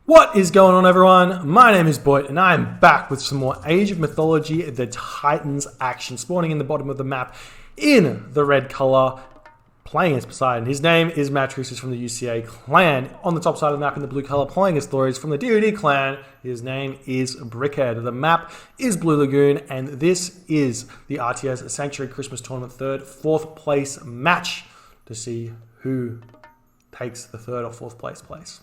What is going on, everyone? My name is Boit, and I am back with some more Age of Mythology, the Titans action, spawning in the bottom of the map in the red color, playing as Poseidon. His name is Matreiuss, he's from the UCA clan. On the top side of the map in the blue color, playing as Thor, he's from the DoD clan. His name is Brickhead. The map is Blue Lagoon, and this is the RTS-Sanctuary Christmas Tournament fourth place match to see who takes the third or fourth place.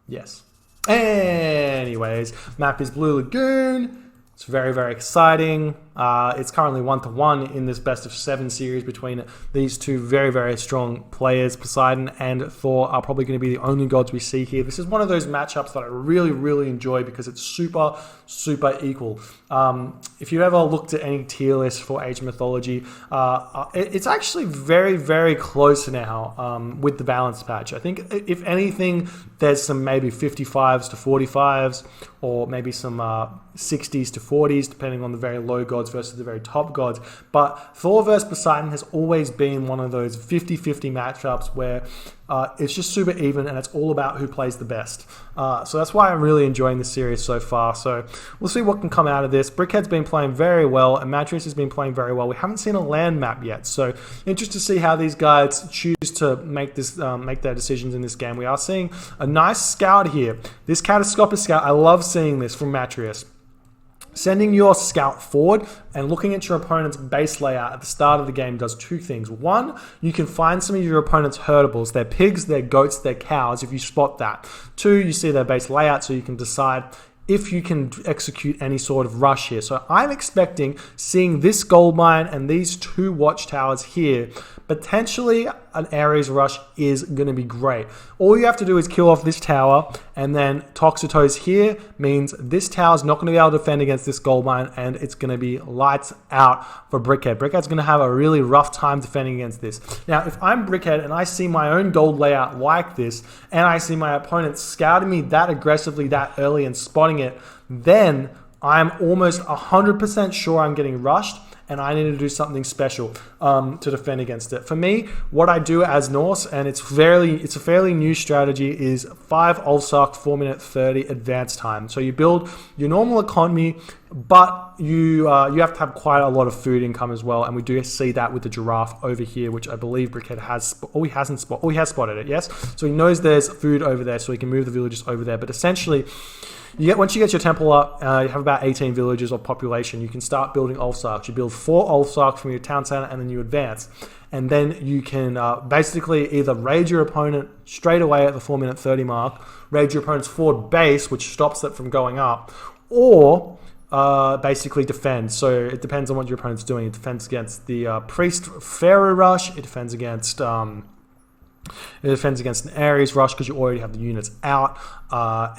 Yes. Anyways, map is Blue Lagoon. It's very, very exciting. It's currently 1-1 in this best of 7 series between these two very, very strong players. Poseidon and Thor are probably going to be the only gods we see here. This is one of those matchups that I really, really enjoy because it's super, super equal. If you ever looked at any tier list for Age of Mythology, it's actually very, very close now with the balance patch. I think if anything, there's some maybe 55s to 45s or maybe some 60s to 40s, depending on the very low gods versus the very top gods. But Thor versus Poseidon has always been one of those 50-50 matchups where it's just super even and it's all about who plays the best. So that's why I'm really enjoying this series so far. So we'll see what can come out of this. Brickhead's been playing very well and matreiuss has been playing very well. We haven't seen a land map yet, so interested to see how these guys choose to make their decisions in this game. We are seeing a nice scout here. This catastrophic scout, I love seeing this from matreiuss. Sending your scout forward and looking at your opponent's base layout at the start of the game does two things. One, you can find some of your opponent's herdables, their pigs, their goats, their cows, if you spot that. Two, you see their base layout so you can decide if you can execute any sort of rush here. So I'm expecting seeing this gold mine and these two watchtowers here. Potentially an Ares rush is going to be great. All you have to do is kill off this tower, and then Toxotos here means this tower is not going to be able to defend against this gold mine, and it's going to be lights out for Brickhead. Brickhead's going to have a really rough time defending against this. Now, if I'm Brickhead and I see my own gold layout like this, and I see my opponent scouting me that aggressively that early and spotting it, then I'm almost 100% sure I'm getting rushed, and I need to do something special to defend against it. For me, what I do as Norse, and it's a fairly new strategy, is 5 Ulfsark, 4 minute 30 advance time. So you build your normal economy, but you have to have quite a lot of food income as well, and we do see that with the giraffe over here, which I believe Brickhead has. He has spotted it. Yes, so he knows there's food over there, so he can move the villagers over there. But essentially, once you get your temple up, you have about 18 villages of population. You can start building Ulfsarks. You build 4 Ulfsarks from your town center, and then you advance. And then you can basically either raid your opponent straight away at the 4 minute 30 mark, raid your opponent's forward base, which stops it from going up, or basically defend. So it depends on what your opponent's doing. It defends against the priest pharaoh rush. It defends against an Ares rush because you already have the units out,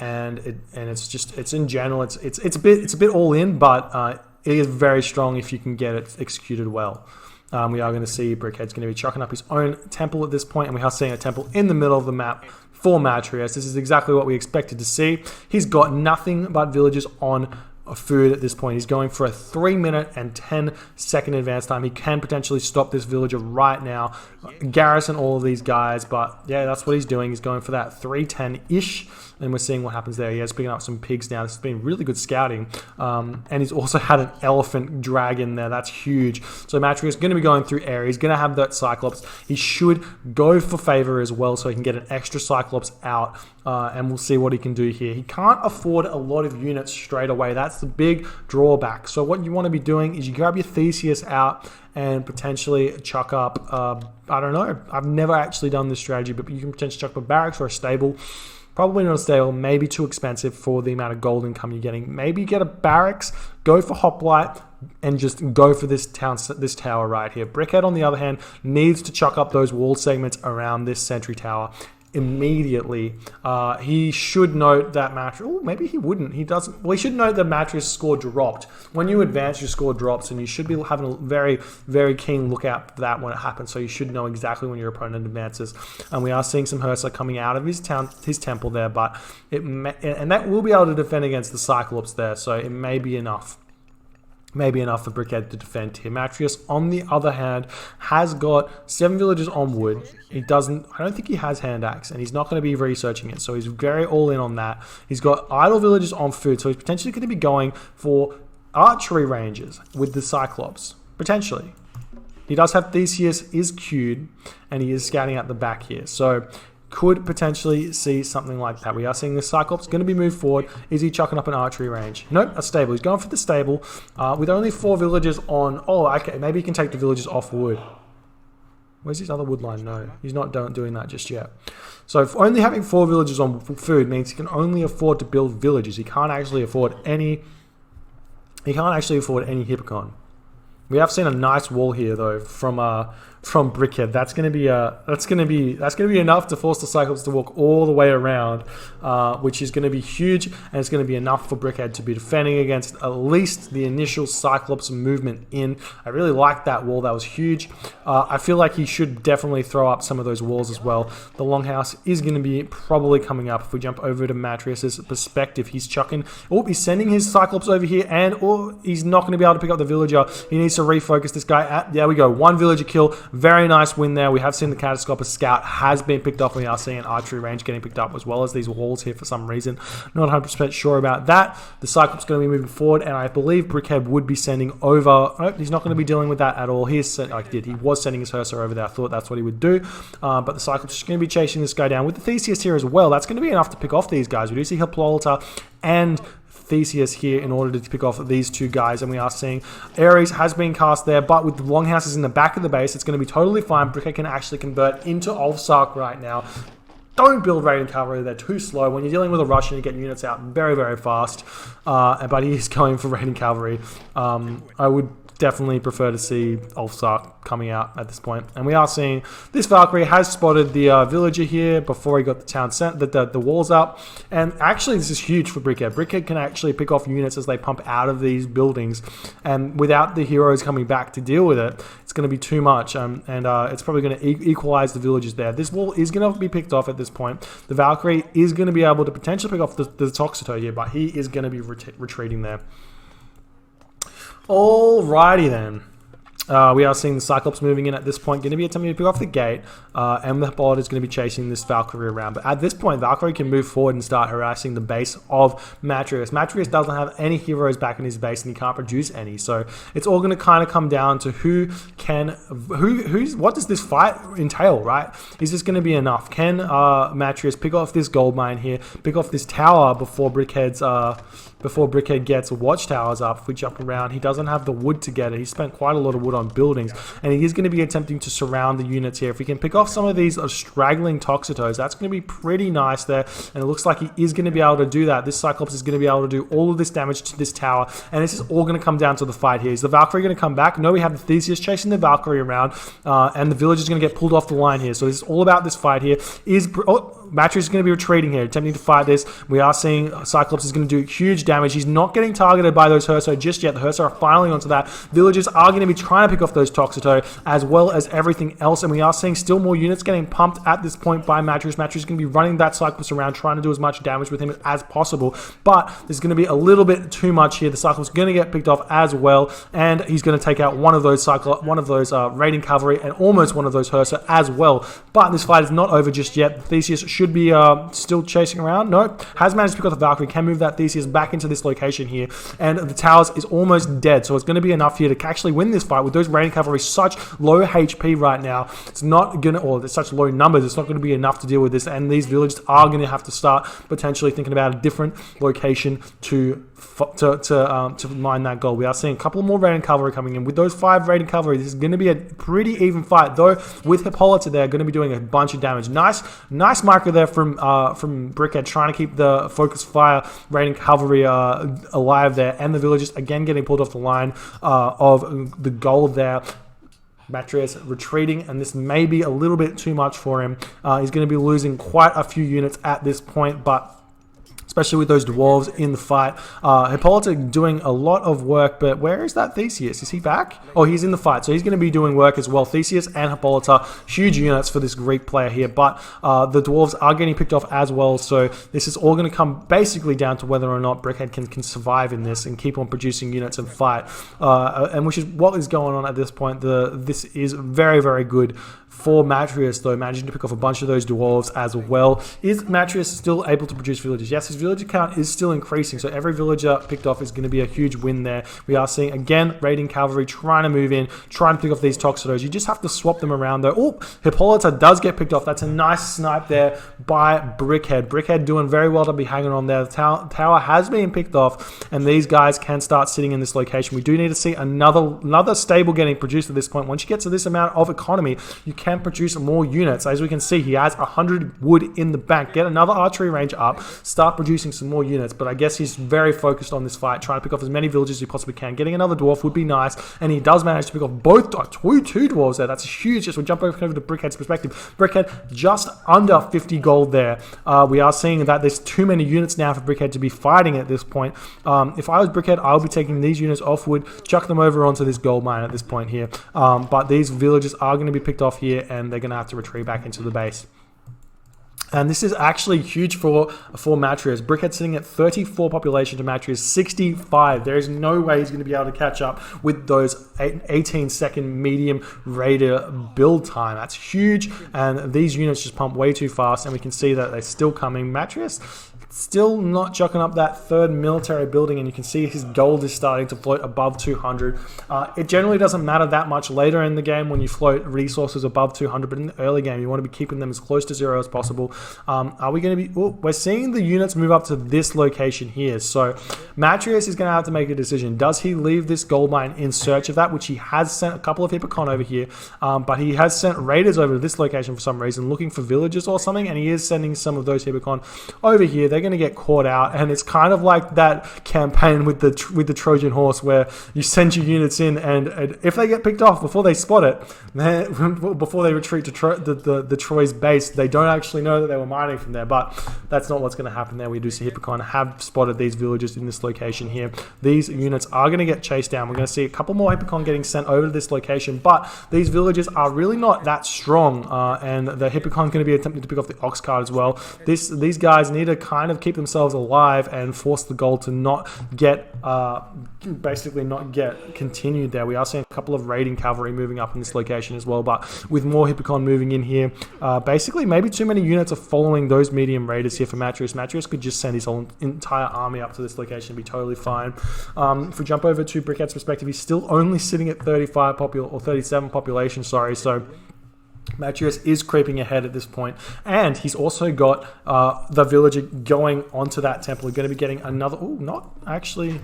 and it's in general it's a bit all in, but it is very strong if you can get it executed well. We are going to see Brickhead's going to be chucking up his own temple at this point, and we are seeing a temple in the middle of the map for matreiuss. This is exactly what we expected to see. He's got nothing but villagers on food at this point. He's going for a 3 minute and 10 second advance time. He can potentially stop this villager right now, garrison all of these guys, but yeah, that's what he's doing. He's going for that 310-ish, and we're seeing what happens there. He's picking up some pigs now. This has been really good scouting, and he's also had an elephant dragon there. That's huge. So matreiuss is going to be going through area. He's going to have that Cyclops. He should go for favor as well so he can get an extra Cyclops out, and we'll see what he can do here. He can't afford a lot of units straight away. That's the big drawback. So what you want to be doing is you grab your Theseus out and potentially chuck up, I don't know, I've never actually done this strategy, but you can potentially chuck up a barracks or a stable. Probably not a stable, maybe too expensive for the amount of gold income you're getting. Maybe get a barracks, go for hoplite, and just go for this tower right here. Brickhead, on the other hand, needs to chuck up those wall segments around this sentry tower immediately. He should note that matreiuss. Oh, maybe he wouldn't. He doesn't. Well, he should note that matreiuss score dropped. When you advance, your score drops, and you should be having a very, very keen look out for that when it happens. So you should know exactly when your opponent advances. And we are seeing some Hursa coming out of his temple there, but and that will be able to defend against the Cyclops there. So it may be enough. maybe enough for Brickhead to defend here. Matreiuss, on the other hand, has got 7 villagers on wood. I don't think he has hand axe, and he's not going to be researching it, so he's very all in on that. He's got idle villagers on food, so he's potentially going to be going for archery ranges with the Cyclops, potentially. He does have Theseus is queued, and he is scouting out the back here, so could potentially see something like that. We are seeing the Cyclops going to be moved forward. Is he chucking up an archery range? Nope, a stable. He's going for the stable with only 4 villagers on. Oh, okay. Maybe he can take the villagers off wood. Where's his other wood line? No, he's not doing that just yet. So if only having 4 villagers on food means he can only afford to build villages. He can't actually afford any. He can't actually afford any Hippocon. We have seen a nice wall here though from Brickhead. That's going to be enough to force the Cyclops to walk all the way around, which is going to be huge, and it's going to be enough for Brickhead to be defending against at least the initial Cyclops movement in. I really like that wall. That was huge. I feel like he should definitely throw up some of those walls as well. The longhouse is going to be probably coming up. If we jump over to Matreiuss's perspective, he's chucking. Oh, he's sending his Cyclops over here, and he's not going to be able to pick up the villager. He needs to refocus this guy. There we go. 1 villager kill. Very nice win there. We have seen the Catastrophic Scout has been picked up. We are seeing an archery range getting picked up as well as these walls here for some reason. Not 100% sure about that. The Cyclops is going to be moving forward, and I believe Brickhead would be sending over. Oh, he's not going to be dealing with that at all. He was sending his Hursar over there. I thought that's what he would do. But the Cyclops is going to be chasing this guy down with the Theseus here as well. That's going to be enough to pick off these guys. We do see Hippolyta and Theseus here in order to pick off these 2 guys, and we are seeing Ares has been cast there, but with the longhouses in the back of the base, it's going to be totally fine. Brickhead can actually convert into Ulfsark right now. Don't build raiding cavalry, they're too slow. When you're dealing with a Russian, you get units out very, very fast, but he is going for raiding cavalry. I would definitely prefer to see Ulfsark coming out at this point. And we are seeing this Valkyrie has spotted the villager here before he got the town sent, the walls up. And actually, this is huge for Brickhead. Brickhead can actually pick off units as they pump out of these buildings. And without the heroes coming back to deal with it, it's going to be too much. And it's probably going to equalize the villagers there. This wall is going to be picked off at this point. The Valkyrie is going to be able to potentially pick off the Toxito here, but he is going to be retreating there. Alrighty then. We are seeing the Cyclops moving in at this point, going to be attempting to pick off the gate, and the Boit is going to be chasing this Valkyrie around. But at this point, Valkyrie can move forward and start harassing the base of Matreiuss. Matreiuss doesn't have any heroes back in his base, and he can't produce any. So it's all going to kind of come down to what does this fight entail, right? Is this going to be enough? Can Matreiuss pick off this gold mine here, pick off this tower before Brickhead gets watchtowers up? If we jump around, he doesn't have the wood to get it. He spent quite a lot of wood on buildings, and he is going to be attempting to surround the units here. If we can pick off some of these straggling Toxitos, that's going to be pretty nice there, and it looks like he is going to be able to do that. This Cyclops is going to be able to do all of this damage to this tower, and this is all going to come down to the fight here. Is the Valkyrie going to come back? No, we have the Theseus chasing the Valkyrie around, and the village is going to get pulled off the line here. So this is all about this fight here. Matreiuss is going to be retreating here, attempting to fight this. We are seeing Cyclops is going to do huge damage. He's not getting targeted by those Hursar just yet. The Hursar are filing onto that. Villagers are going to be trying to pick off those Toxito as well as everything else, and we are seeing still more units getting pumped at this point by Matreiuss. Matreiuss is going to be running that Cyclops around, trying to do as much damage with him as possible, but there's going to be a little bit too much here. The Cyclops is going to get picked off as well, and he's going to take out one of those raiding cavalry and almost one of those Hursar as well. But this fight is not over just yet. Theseus should be still chasing around. Nope. Has managed to pick up the Valkyrie, can move that Theseus back into this location here, and the towers is almost dead, so it's going to be enough here to actually win this fight with those raiding cavalry such low HP right now. It's not going to, or there's such low numbers, it's not going to be enough to deal with this, and these villagers are going to have to start potentially thinking about a different location to mine that gold. We are seeing a couple more raiding cavalry coming in. With those 5 raiding cavalry, this is going to be a pretty even fight, though with Hippolyta there going to be doing a bunch of damage. Nice micro there from Brickhead, trying to keep the focus fire raiding cavalry alive there, and the villagers again getting pulled off the line of the gold there. Matreiuss retreating, and this may be a little bit too much for him. He's going to be losing quite a few units at this point, but it's especially with those dwarves in the fight. Hippolyta doing a lot of work, but where is that Theseus? Is he back? Oh, he's in the fight, so he's going to be doing work as well. Theseus and Hippolyta, huge units for this Greek player here, but the dwarves are getting picked off as well, so this is all going to come basically down to whether or not Brickhead can survive in this and keep on producing units and fight, and which is what is going on at this point. This is very, very good for Matreiuss, though, managing to pick off a bunch of those dwarves as well. Is Matreiuss still able to produce villagers? Yes, his villager count is still increasing, so every villager picked off is going to be a huge win there. We are seeing, again, raiding cavalry trying to move in, trying to pick off these Toxotos. You just have to swap them around, though. Oh, Hippolyta does get picked off. That's a nice snipe there by Brickhead. Brickhead doing very well to be hanging on there. The tower has been picked off, and these guys can start sitting in this location. We do need to see another stable getting produced at this point. Once you get to this amount of economy, you can produce more units. As we can see, he has 100 wood in the bank. Get another archery range up, start producing some more units, but I guess he's very focused on this fight, trying to pick off as many villages as he possibly can. Getting another dwarf would be nice, and he does manage to pick off both two dwarves there. That's huge. Just we'll jump over to Brickhead's perspective. Brickhead just under 50 gold there. We are seeing that there's too many units now for Brickhead to be fighting at this point. If I was Brickhead, I would be taking these units off wood, chuck them over onto this gold mine at this point here. But these villages are going to be picked off here, and they're going to have to retreat back into the base. And this is actually huge for Matreiuss. Brickhead sitting at 34 population to Matreiuss 65. There is no way he's going to be able to catch up with those 18-second medium raider build time. That's huge, and these units just pump way too fast, and we can see that they're still coming. Matreiuss still not chucking up that third military building, and you can see his gold is starting to float above 200. It generally doesn't matter that much later in the game when you float resources above 200, but in the early game you want to be keeping them as close to zero as possible. Are we going to be... we're seeing the units move up to this location here, so Matreiuss is going to have to make a decision. Does he leave this gold mine in search of that, which he has sent a couple of Hippocon over here, but he has sent raiders over to this location for some reason, looking for villages or something, and he is sending some of those Hippocon over here. They're going to get caught out, and it's kind of like that campaign with the Trojan horse, where you send your units in, and if they get picked off before they spot it, before they retreat to the Troy's base, they don't actually know that they were mining from there. But that's not what's going to happen there. We do see Hippocon have spotted these villagers in this location here. These units are going to get chased down. We're going to see a couple more Hippocon getting sent over to this location, but these villagers are really not that strong, and the Hippocon going to be attempting to pick off the ox cart as well. These guys need to kind of keep themselves alive and force the goal to not get basically not get continued there. We are seeing a couple of raiding cavalry moving up in this location as well, but with more Hippocon moving in here, basically maybe too many units are following those medium raiders here for Matreiuss. Matreiuss could just send his whole entire army up to this location and be totally fine. If we jump over to Brickhead's perspective, he's still only sitting at 37 population, sorry, so Matreiuss is creeping ahead at this point, and he's also got the villager going onto that temple. We're going to be getting another... Oh, not actually...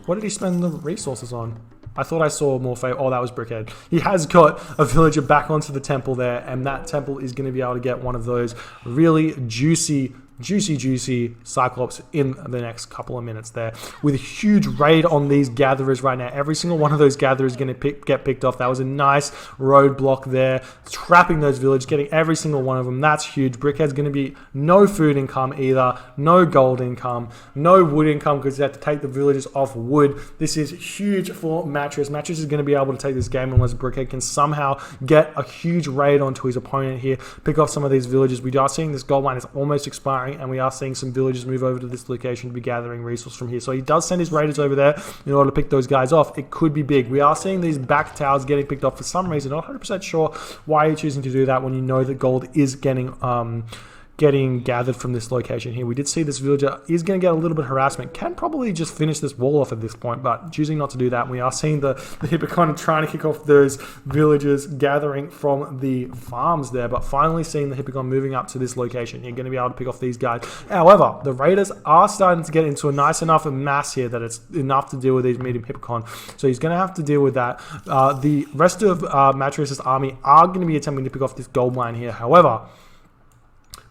What did he spend the resources on? I thought I saw more favor. Oh, that was Brickhead. He has got a villager back onto the temple there, and that temple is going to be able to get one of those really juicy Cyclops in the next couple of minutes there, with a huge raid on these gatherers right now. Every single one of those gatherers is going to get picked off. That was a nice roadblock there, trapping those villagers, getting every single one of them. That's huge. Brickhead's going to be no food income either, no gold income, no wood income, because they have to take the villagers off wood. This is huge for Matreiuss. Matreiuss is going to be able to take this game unless Brickhead can somehow get a huge raid onto his opponent here, pick off some of these villagers. We are seeing this gold mine is almost expiring, and we are seeing some villagers move over to this location to be gathering resources from here. So he does send his raiders over there in order to pick those guys off. It could be big. We are seeing these back towers getting picked off for some reason. Not 100% sure why you're choosing to do that when you know that gold is getting gathered from this location here. We did see this villager is going to get a little bit of harassment. Can probably just finish this wall off at this point, but choosing not to do that. We are seeing the Hippocon trying to kick off those villagers gathering from the farms there, but finally seeing the Hippocon moving up to this location. You're going to be able to pick off these guys. However, the raiders are starting to get into a nice enough mass here that it's enough to deal with these medium Hippocon. So he's going to have to deal with that. The rest of Matreiuss' army are going to be attempting to pick off this gold mine here. However,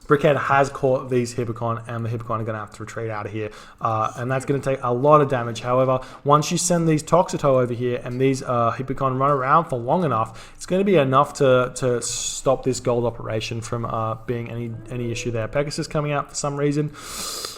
Brickhead has caught these Hippocon, and the Hippocon are going to have to retreat out of here, and that's going to take a lot of damage. However, once you send these Toxoto over here and these Hippocon run around for long enough, it's going to be enough to stop this gold operation from being any issue there. Pegasus coming out for some reason.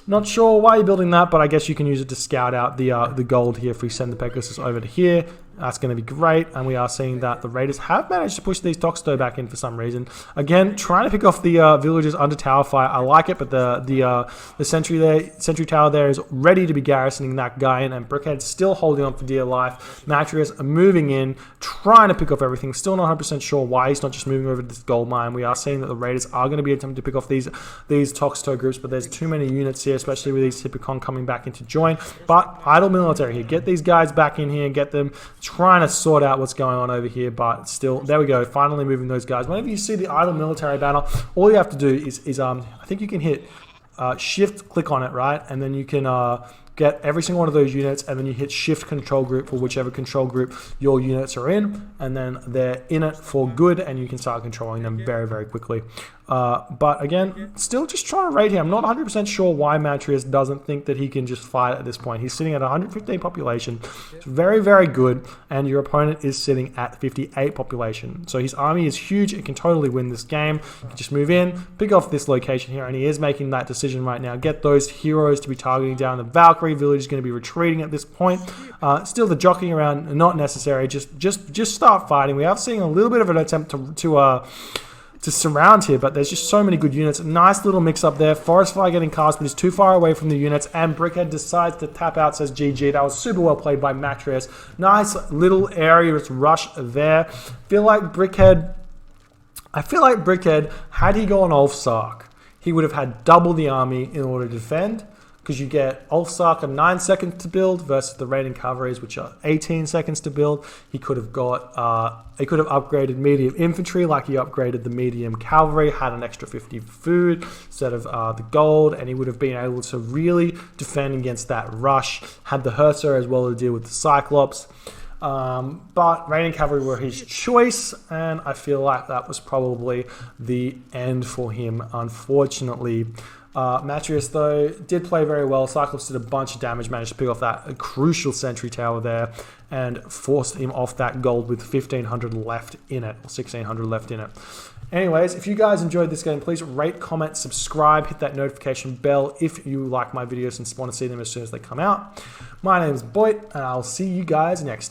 Not sure why you're building that, but I guess you can use it to scout out the gold here if we send the Pegasus over to here. That's going to be great, and we are seeing that the Raiders have managed to push these Toxto back in for some reason. Again, trying to pick off the villagers under tower fire. I like it, but the sentry tower there is ready to be garrisoning that guy in, and Brickhead still holding on for dear life. Matreiuss moving in, trying to pick off everything. Still not 100% sure why he's not just moving over to this gold mine. We are seeing that the Raiders are going to be attempting to pick off these Toxto groups, but there's too many units here, especially with these Typicon coming back in to join. But idle military here. Get these guys back in here and get them trying to sort out what's going on over here, but still, there we go, finally moving those guys. Whenever you see the idle military banner, all you have to do is I think you can hit shift click on it, right, and then you can get every single one of those units, and then you hit shift control group for whichever control group your units are in, and then they're in it for good, and you can start controlling them very, very quickly. But again, still just trying to raid here. I'm not 100% sure why Matreiuss doesn't think that he can just fight at this point. He's sitting at 115 population. It's very, very good, and your opponent is sitting at 58 population. So his army is huge. It can totally win this game. You can just move in, pick off this location here, and he is making that decision right now. Get those heroes to be targeting down. The Valkyrie village is going to be retreating at this point. Still, the jockeying around, not necessary. Just start fighting. We are seeing a little bit of an attempt to surround here, but there's just so many good units. Nice little mix up there. Forest Fire getting cast, but he's too far away from the units, and Brickhead decides to tap out, says GG. That was super well played by Matreiuss. Nice little area rush there. I feel like Brickhead, had he gone Ulfsark, he would have had double the army in order to defend, because you get Ulfsark at 9 seconds to build versus the raiding cavalries, which are 18 seconds to build. He could have upgraded medium infantry, like he upgraded the medium cavalry, had an extra 50 food instead of the gold, and he would have been able to really defend against that rush. Had the Herser as well to deal with the Cyclops. But raiding cavalry were his choice, and I feel like that was probably the end for him, unfortunately. Matreiuss, though, did play very well. Cyclops did a bunch of damage, managed to pick off that crucial sentry tower there, and forced him off that gold with 1,500 left in it, or 1,600 left in it. Anyways, if you guys enjoyed this game, please rate, comment, subscribe, hit that notification bell if you like my videos and want to see them as soon as they come out. My name is Boit, and I'll see you guys next time.